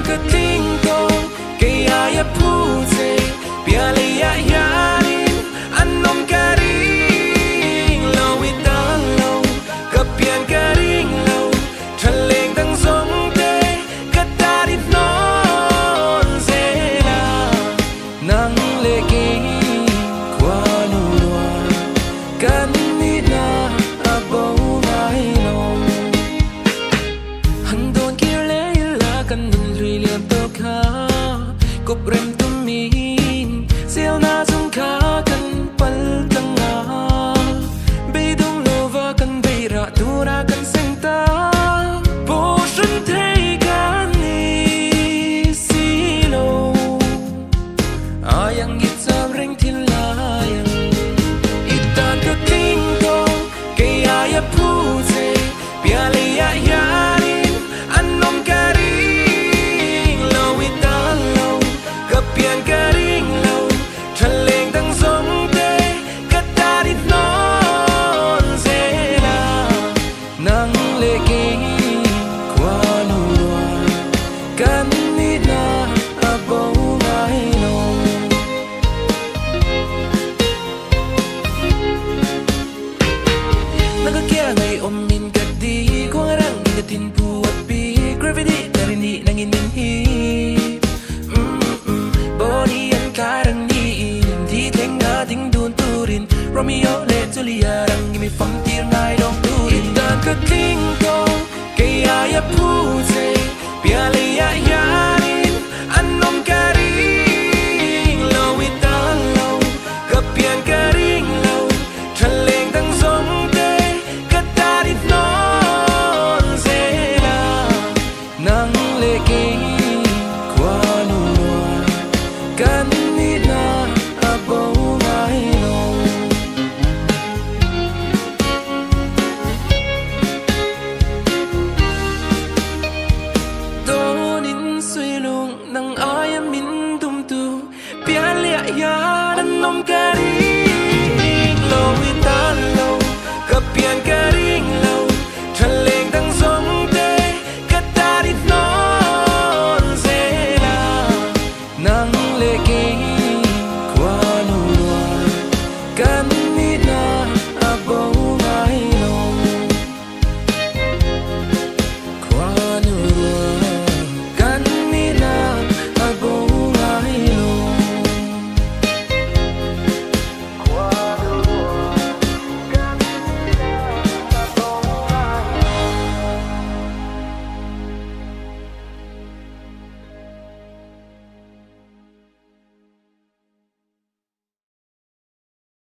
ketingkong kaya putih biar yarin anom kering lawi talau kepian kering lau treleng tang song te katarit non zela nang leki kwa nua kan ni na abau mai long handon kirle la kan lui liam to kha cục rem tụm min siêu na dung kha kan pal tang na bay dung lova kan bay ra tu ra kan seng ta po sân thấy kan ni silo ayang git sam ring thil la yang itan ka king ko kaya ya pu se piale ya yarin anom kering lawi talau kepian kering lau treleng tang song te katarit non zela nang leki kwa nua kan ni na abau mai long nagakya ngay omin kadi ko ngarang inatin buat pi gravity dari ni nangin hi body and karang ni di theng na ding dun turin Romeo le Julia rang mi phong tir ngai dong turin dan ka ting ko kaya ya pu se biar ya